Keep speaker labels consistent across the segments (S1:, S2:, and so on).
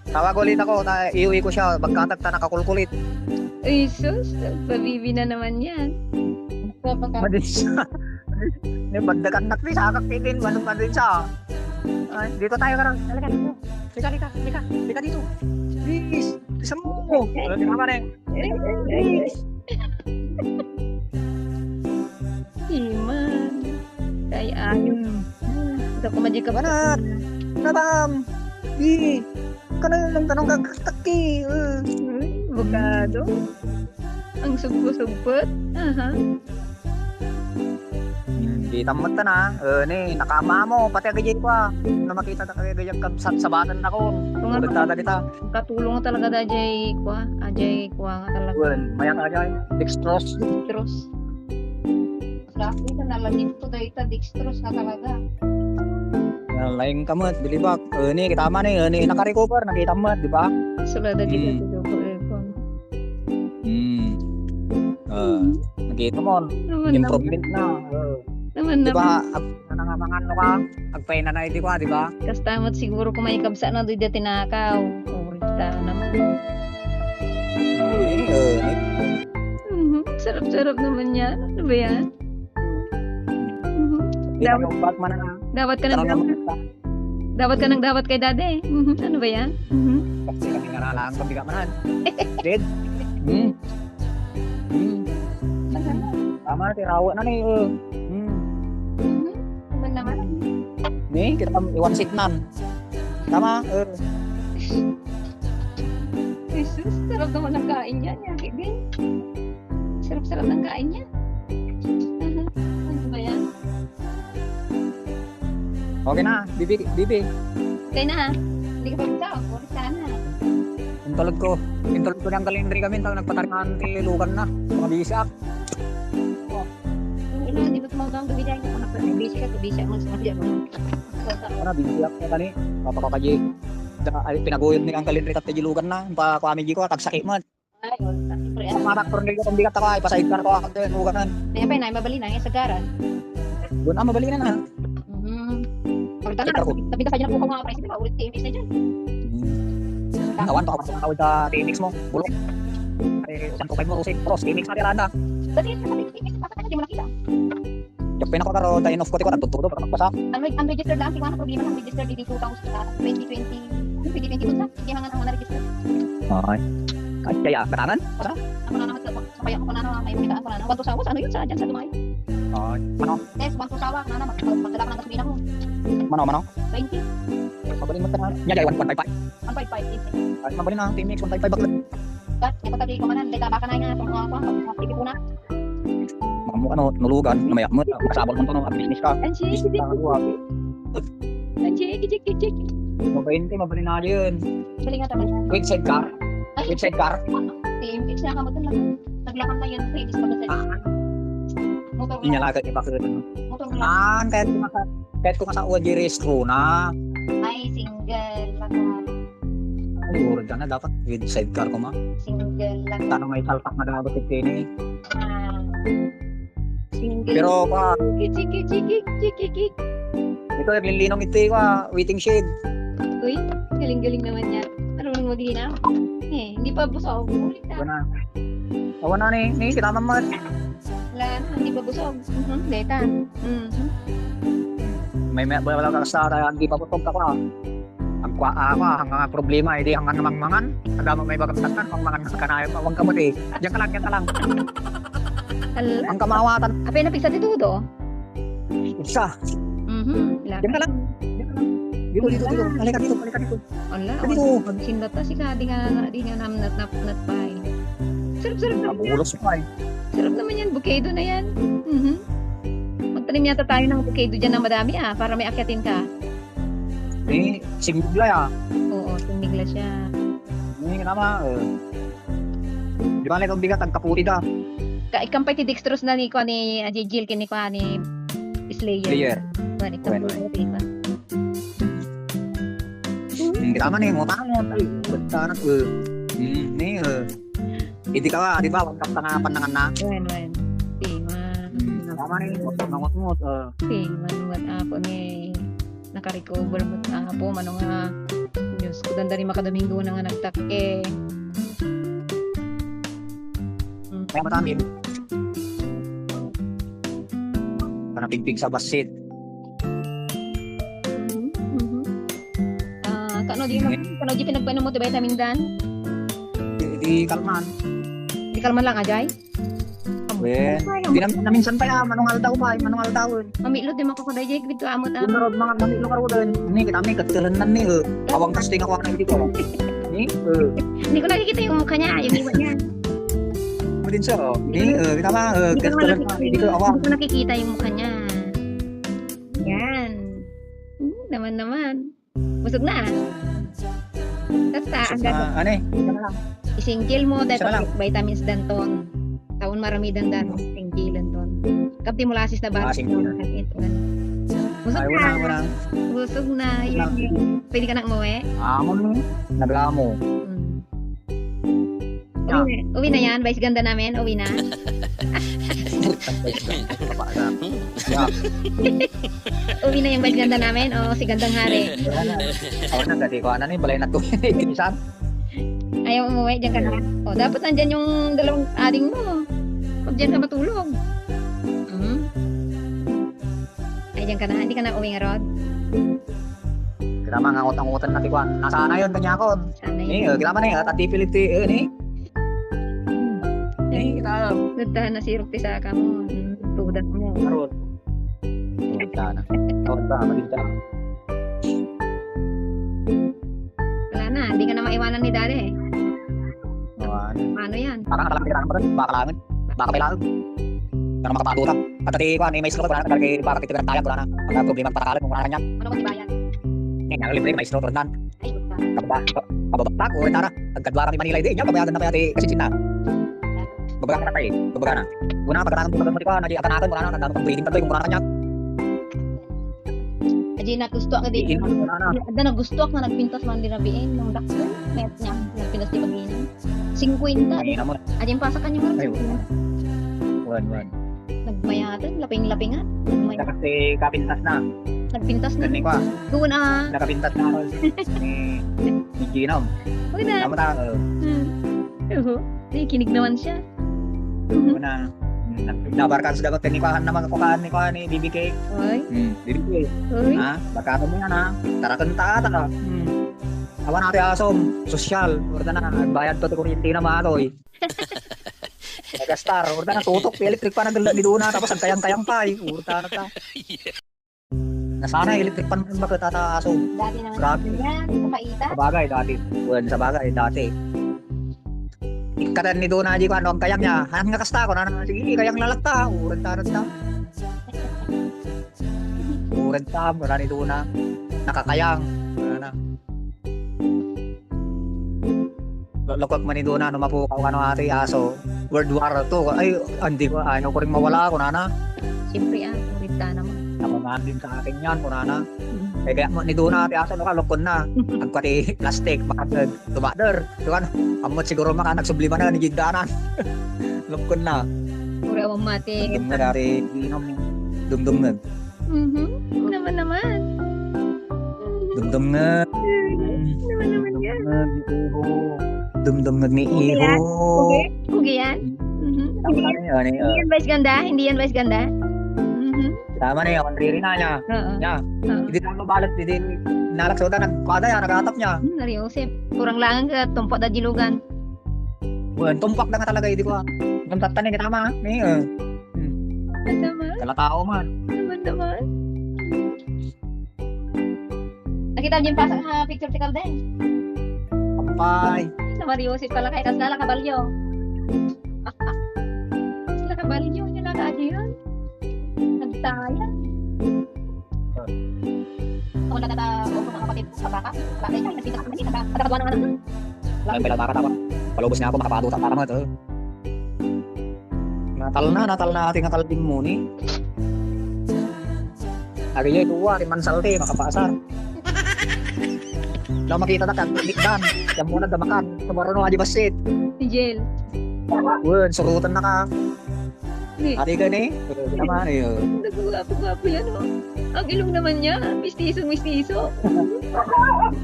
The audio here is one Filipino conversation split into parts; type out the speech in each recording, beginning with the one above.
S1: Tawag ulit ako, iuwi ko siya, magkatag ta nakakulkulit.
S2: Ay, sus, pabibi na naman yan.
S1: Madin siya. Bagdagan na rin, sakak pitin, manong na din siya. Ay, dito tayo karang, halika dito. Halika dito. Please, isa mo. Wala din naman eh. Please.
S2: Iman. Kaya ayun. Ito ko majika ba na?
S1: Natam. Di. Kanang lang tanong kagtaki.
S2: Bukado. Ang sugpo-sugpot. Aha.
S1: Di tamat ka na. Ni, nakama mo. Pati agajay ko na makita na kagajay sa batan ako. Magdada kita.
S2: Katulong nga talaga da Ajay Kwa. Ajay Kwa nga talaga.
S1: Well, maya ka agajay. Dextrose.
S2: Dextrose. Grabe ka naman dito dahil dextrose na talaga.
S1: Laing kamot, bilibak. Ni, kita man eh. Ni, nakarecover. Nakita mo, di ba?
S2: Sulada dito sa Jogo Aircon.
S1: Nakita mo. Improvement na.
S2: Naman
S1: Di ba, nangangangan mo ka, agpaina na hindi ko, di ba?
S2: Kastamot siguro kung may kabsa na doon dati tinakaw. Kita naman. Sarap-sarap naman yan. Ano ba yan? Dapat ka nang dapat kay dade. Ano ba yan?
S1: Kasi kami naralaan pabigat manan. Red? Tama, tirawa na ni.
S2: Naman.
S1: Ni, kita iwan sitnan. Tama,
S2: Jesus, sarap naman ng kain niya. Kibin. Sarap-sarap ng kain niya. Ano ba yan?
S1: Okay na, bibi.
S2: Okay na. Hindi ka pa bitaw. Ulit sana.
S1: Intulog ko niyang kalendri kami, tawag nagpataringan tilugan na. Mga bisak.
S2: Hindi ba tumawag ang gabi dahil kung busy mo sa mga
S1: Ano, bibiyak na kani. Papakakaji. Pinaguyod ni ang kalendri kat tilugan na. Pa kami ko tagsakit man.
S2: Ay, wala.
S1: Marak ko rin kung bigat ako ay pasaid ka ko ako tilugan na.
S2: Kaya pa na mabali na yung sagaran.
S1: Doon mabali na na.
S2: Ulit na. Tapi ka dyan po mga price, di ba? Ulit TMX na dyan.
S1: Kawan to ako tawag sa TMX mo. Bulok. Ay, santo kay mo usik cross TMX na tirada.
S2: Dati sa TMX pa ka mo nakita.
S1: Yapin ako karo tayo of ko ko nagtutudo para magpasa.
S2: Unregistered lang siguro problema ng register dito 2020. 2020 sa hindi nga ang na-register.
S1: Okay. Kaya katanan? Sa?
S2: Ako na naman sa kaya ko na may kita ko na. Wanto sawa ano yun sa dyan sa Dumay.
S1: Ano?
S2: Yes, wanto sawa na magdala ka ng gasolina ko.
S1: Mano?
S2: 20.
S1: Mabalin mo tanan. Nya jay 1.55.
S2: 1.5.
S1: Ay mabalin na TMX 1.5 bakit?
S2: Kat ito tabi ko manan data baka na nga kung TV ko na.
S1: Mo ano nulugan na maya mo kasabol mo to no business ka.
S2: Anjik.
S1: Mabalin na yun.
S2: Galing nga naman.
S1: Website car.
S2: TMX na ka mo lang. Naglakan na yun previous pa sa. Motor.
S1: Inyalaga iba ko.
S2: Motor lang.
S1: Kahit ko sa UAG registro na.
S2: Ay, single lang.
S1: Siguro dyan na dapat with sidecar ko ma.
S2: Single lang.
S1: Tanong may salpak na dapat ito
S2: Single.
S1: Pero pa,
S2: Chiki.
S1: ito linlinong ito waiting shade.
S2: Uy, galing naman yan. Marunong maglinaw. Hindi pa busog. Ulit na.
S1: Awan na ni kita naman.
S2: Wala na, hindi pa busog. Data.
S1: May wala ka sa hindi pa putog ka ko. Ang hanggang problema hindi hanggang namangmangan. Agama may bagam tatan mangmangan ka na wag ka mo di. Diyan ka lang. Ang kamawatan.
S2: Apay na pigsa titudo.
S1: Isa. Diyan ka lang. Dito. Halika dito.
S2: Ala,
S1: Dito.
S2: magsindat na sila. Di nga naman natpay. Sarap naman yan.
S1: Bulos pa eh.
S2: Sarap naman yan. Bukado na yan. Magtanim yata tayo ng bukado dyan na madami para may akyatin ka.
S1: Sigmigla ya.
S2: Oo, tumigla siya.
S1: Nama. Di ba itong bigat ang kaputi da?
S2: Ikampay ti dextrose na ni Jill kini ko ni Slayer.
S1: Bueno. Tama nih mau tangan bentar nih hindi ka di ba wag kang tangapan ng anak
S2: wen tingan
S1: tama nih ngot
S2: tingan wat ako ni naka-recover mo apo manong Diyos kudan dari makadomingo na nga nagtakke.
S1: Kaya matamin. Panapigpig sa basit.
S2: Kano di pinagpainom mo ti vitamin dan?
S1: Di kalman.
S2: Di kalman lang ajay?
S1: Well, di naminsan pa ya, manungal daw ba, manungal daw.
S2: Mamilot di makukuday jay bito amot
S1: Yung narod mga mamilo karo din. Ni kita may katulanan ni awang testing ako na dito. Ni
S2: Hindi ko nakikita yung mukha niya, yung iwan niya.
S1: mo din sa ni kita ma katulanan dito awang.
S2: Hindi ko nakikita yung mukha niya. Yan. Naman. Busog na. Tata, ang gagawin.
S1: Ano eh?
S2: Isingkil mo dahil
S1: Siya lang.
S2: vitamins danton. Taon marami dandan singkilan ton. Kapti mulasis na ba?
S1: Singkil.
S2: Busog
S1: Ay,
S2: na.
S1: wala.
S2: Busog na. Yan. Pwede ka na umuwi?
S1: Amon naglamo.
S2: Uwi na yan. Vice ganda namin. Uwi na. Uwi na yung vice ganda namin. O si gandang hari.
S1: Ako na gati ko ni balay na to. Isang
S2: Ayaw umuwi. Diyan ka na. O dapat nandyan yung dalawang ading mo. Pag diyan ka matulog. Ay diyan ka na. Hindi ka na uwi nga Rod.
S1: kita mga utang-utang na tikwan. Nasaan na yun kanya ako?
S2: Sana
S1: Ni
S2: yun.
S1: kita man ni tatipilit ni. Ni kita
S2: Ganda na si Rukti sa kamo. Tudat mo.
S1: karot. Sana. Tawad ba malinta.
S2: Wala na. Hindi ka na maiwanan ni Daddy. Paano yan?
S1: Baka nakalang kita naman baka langan. Baka kailangan. Para makapatutak. At ati ko ni maestro ko na kay para kita tayo ko na. Pag problema patakalan kung kanya.
S2: Ano ba si Bayan?
S1: Nga libre maestro ko nan.
S2: Ay, basta.
S1: Kababa ko tara. Agkadwara ni Manila ide nya pabayagan na payati kasi China. Babaga na tayo. Babaga na. Una pagkatapos mo mo ka nagi akanakan mo na nang breeding pa tayo kung kanya.
S2: Aji na gusto ka di. Ada na gusto ako na nagpintas man din nabiin nung dakto. Net niya. Nagpintas di paginin. 50.
S1: Ay na mo.
S2: Aji yung pasakan niya
S1: Ay,
S2: mo.
S1: Wan.
S2: Nagmayatan. Laping-lapingan.
S1: Kasi kapintas na.
S2: Nagpintas na.
S1: Gani ko.
S2: Doon
S1: Nakapintas na ako. Ni Ginom.
S2: Huwag na.
S1: Tama ta.
S2: Ay, kinig naman siya.
S1: Na nabarkan sa dagot ni kuhan naman kuhan ni BBK.
S2: Oy.
S1: BBK.
S2: Oy.
S1: Ha? Baka mo yan ha. Tara kanta ta. Awan natin asom, sosyal. Orda na bayad to kuryente na matoy. Megastar, orda na tutok electric pa nagdala ni Duna tapos ang kayang-kayang pa. Orda na ta. Nasana electric pan ba tata asom.
S2: Dati naman.
S1: Grabe.
S2: Yan, kapaita.
S1: Sa bagay dati. Sa bagay dati. Ikatan ni Duna di ko ano ang kayang niya. Hanang nga kasta ko na sige kayang lalata. Orda na ta. Orda ta ni Duna. Nakakayang. Na. Lokok man ni Duna no mapukaw ano ate aso. World War II. Ay hindi ko ano ko ring mawala ko nana.
S2: Siyempre kurita naman.
S1: Namangan din sa akin yan ko nana. Kaya mo ni Duna ate aso no kalokon na. Agpati plastic makatag tumader. Tukan amot siguro maka nagsublima na ni Gigdanan. Lokon na.
S2: Pura awang mati.
S1: Dum na dari ginom dum na.
S2: Naman.
S1: Dum na.
S2: Naman yan.
S1: Dum ni iho.
S2: Kugi yan. Hindi yan vice ganda? Hindi yan vice ganda?
S1: Tama na yun, riri na niya.
S2: Oo.
S1: Niya. Hindi tayo mabalat, hindi nalaksotan, nagpada yan, nagatap niya.
S2: Nariusip. Kurang lang ka, tumpok na jilugan.
S1: Buwan, tumpak na nga talaga, hindi ko. Yung tatanin, tama.
S2: Tama.
S1: Kalatao man.
S2: Naman. Nakita niyo yung pasak na picture si Calden.
S1: Kampay.
S2: Sa Mariusip pala kay Kasla, kabalyo. Sila kabalyo, yun lang yun. Nagtaya. Ako nagkataon ko mga kapatid sa baka. Bakit ay nagpita kami sa katagawa ng anak.
S1: Ay, pala baka tawa. Palubos niya ako, makapadutak para mo ito. Natal na ating akalbing muni. Lagi niya ituwa, mansal makapasar. Daw makita na kan, tikdan. Yan muna damakan. Tumaro no aji basit.
S2: Si Jel.
S1: Wen, surutan na ka.
S2: Ni.
S1: Ati ka ni? Naman eh.
S2: Nagugwapo-gwapo yan oh. Ang ilong naman niya. Mistiso.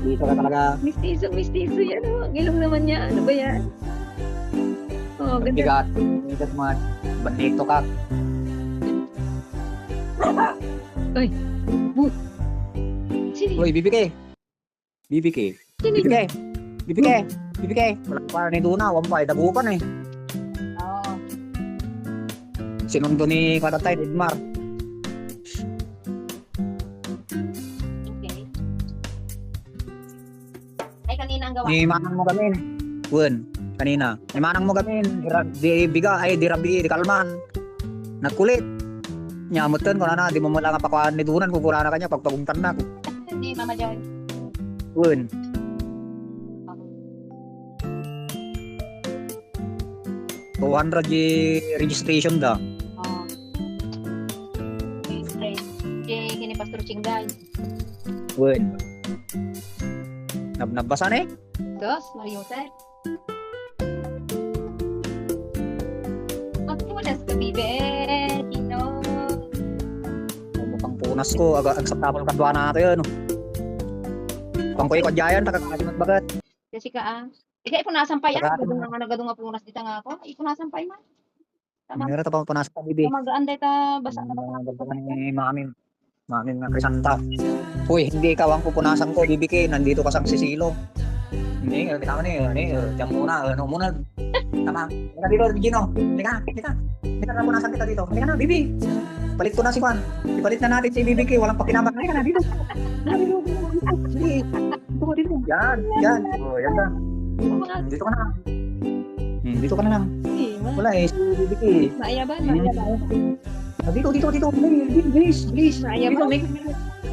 S1: Dito ka talaga.
S2: Mistiso yan. Oh. Ang ilong naman niya. Ano ba yan? Oh,
S1: Ang
S2: ganda.
S1: bigat. Bigat mo. Bandito ka.
S2: Sino yun?
S1: Uy, BBK. BBK.
S2: Sino yun?
S1: BBK. Wala pa ni Duna. Wampay. Dagupan eh.
S2: Oo.
S1: Sinundo ni Katatay, Edmar.
S2: Okay. Ay, kanina ang gawa.
S1: Ni Manang mo gamin. Wen. Kanina. Ni Manang mo gamin. Di biga. Ay, di rabi. Di kalman. Nagkulit. Nyamutan ko na. Di mo mula nga pakuhaan ni Dunan. Kukura na kanya. Pagpagungtan na.
S2: Hindi, Mama Joy.
S1: Wen. 200 registration da.
S2: Oo. Okay. Kini Pastor Chingday.
S1: Wen. Nabasa na eh.
S2: Dos, Mariusay. Magpunas ka, bibe. Tino.
S1: Mukhang punas ko. Ang saptapal kadwa na ito yun. Pang ko ikadyayan. Takakasing at bagat.
S2: Kasi ka, ikaw ipunasan pa yan.
S1: Pagka-
S2: Nagadong nga punas dito nga ako. Ipunasan pa yan. Tama.
S1: Meron ito pang punas ka, bibi.
S2: Magaan ta, basa na ba?
S1: Ni Mami nga Crisanta. Uy, hindi ikaw ang pupunasan ko, BBK. Nandito ka sang sisilo. Hindi, kita mo diyan muna, ano muna. Tama. Halika dito, Gino. Halika na punasan kita dito. Halika na, Bibi. Palit ko na si Juan. Ipalit na natin si BBK. Walang pakinabang. Halika na, dito. Sige. Dito. Yan. Oh, yan na. Dito ka na. Dito ka na lang. Wala eh, si BBK.
S2: Maayaban.
S1: Dito. Bilis.
S2: Maayaban.
S1: Mik.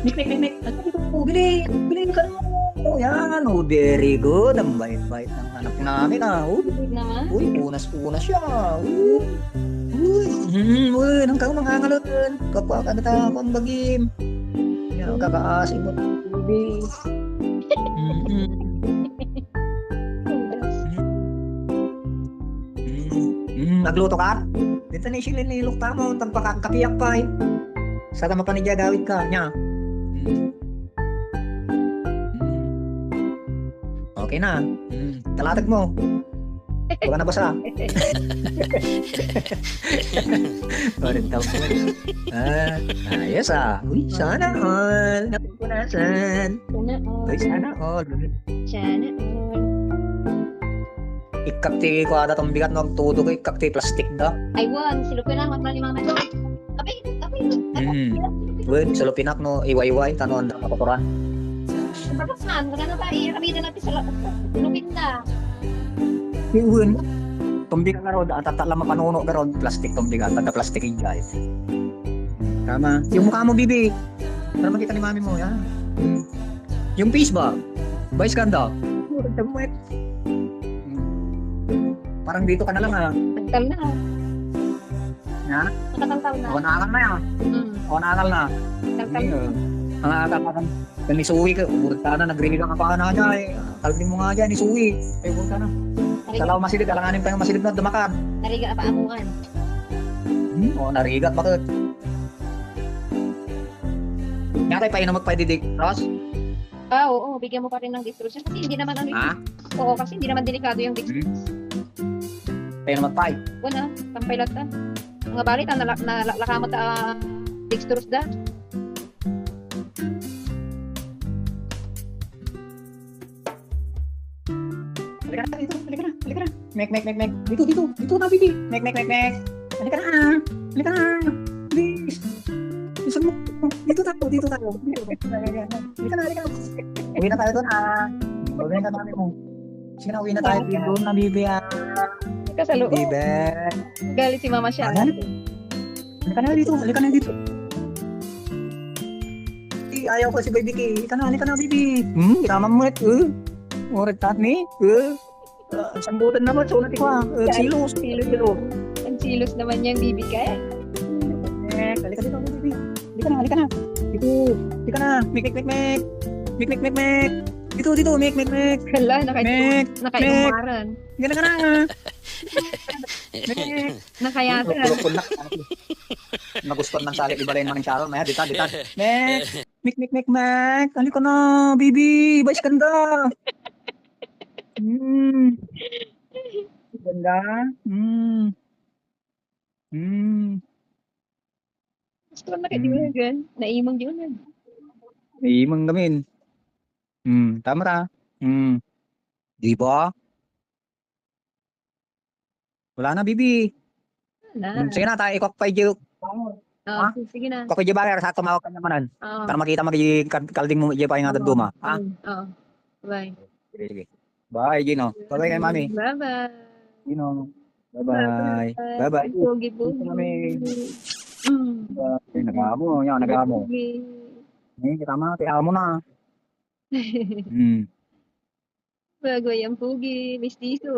S1: Dito, bili ka na. Oh, yan. Oh, very good. Ang bait-bait ng anak namin, ah. Oh.
S2: Naman.
S1: Uy, punas siya. Uy, nang kang mangangalon. Kapag ano tayo ang bagim. Yan, kakaasin mo. Baby. Nagluto ka? Dito na isilin nilok tamo. Tagpa kapiyak pa eh. Sa tama pa ni gawin ka niya. Okay na. Talatag mo. Huwag ka na basa. Ulit daw po. Ayos ah. Uy, sana all. Napupunasan. Uy, sana all.
S2: Sana all.
S1: Ikakti ko ada tong bigat ng todo ko. Ikakti plastic da.
S2: Ay, wan. Silupin na. Magmalimang na. Kapay.
S1: Uy, sa lupinak no. Iway-iway. Tanoan da makotoran.
S2: Saan? Magana tayo. Iramidan natin sa lupin na.
S1: Iwan. Tumbigan na ron. Ang tatala mapanuno ka ron. Plastic tumbigan. Tanda plastic yung guys. Tama. Yung mukha mo, Bibi. Para makita ni mami mo. Yan. Yung face ba? Vice ganda. Parang dito ka na lang, ha?
S2: Nagtal na.
S1: Ha?
S2: Nakataltal na.
S1: O, nakakal na yan. O, nakakal na.
S2: Nagtal na.
S1: Ang nakakal. Kung ni Suwi ka, urot ka na. Nag-release ka pa na dyan. Kalbin mo nga dyan, ni Suwi. Ay, urot ka na. Salaw masilid. Alanganin pa yung masilid na dumakan.
S2: Nariga pa amuan.
S1: O, narigat. Bakit? Nga tayo pa yun na magpaididig. Ross?
S2: Oo. Bigyan mo pa rin ng dextrose. Kasi hindi naman ano yun.
S1: Ha?
S2: Oo, kasi hindi naman delikado yung dextrose.
S1: Tayo na magpay.
S2: Wala. Tampay lang ta. Mga balit, nalakamot ta dextrose da.
S1: Halika na, dito. Halika na. Mek. Dito na, Bibi. Mek. Halika na. Please. Isan mo. Dito tayo. Halika na. Uwi na tayo doon, ha. Uwi na namin mo. Sige na, uwi na tayo. Doon na, Bibi, ha.
S2: Kasalo.
S1: Bibi.
S2: Galit si Mama siya.
S1: Halika na dito. Ayaw ko si Baby K. Halika na, Bibi. Tama mo ito. Orat tat ni. Sambutan naman. Sulat ko, ha. Silos.
S2: Ang silos naman niyang bibigay.
S1: Halika dito, Bibi. Halika na. Dito. Halika na. Mek. Dito, mek.
S2: Hala,
S1: Mek.
S2: nakaiumaran.
S1: Gana ka na.
S2: Nakayatan.
S1: Pulak. Nagustuhan ng salik, ibalay naman Sharon. Maya, dita. Mek. Halika na, baby. Bayas ganda. Hmm. Ganda.
S2: Gusto ko na kayo, di ba gan? Naimang di ba?
S1: Imang gamin. Tama ta. Di ba? Wala na, baby.
S2: Wala.
S1: Sige na, tayo ikok pa yung
S2: Oh, sige na.
S1: Kok je bayar sa tumawag ka naman.
S2: Oo.
S1: Para makita mo kalding mo je pa yung atad duma. Ha?
S2: Oo. Bye.
S1: Sige. Bye, Gino. Bye kay mami.
S2: Bye-bye.
S1: Gino. Bye-bye. Bye-bye.
S2: Pogi-pogi.
S1: Kami. Nagamo, yan, nagamo. Tama, kaya mo na.
S2: Bago yung pogi, mistiso.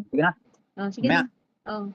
S1: Sige na.
S2: Oh, sige na. Oh.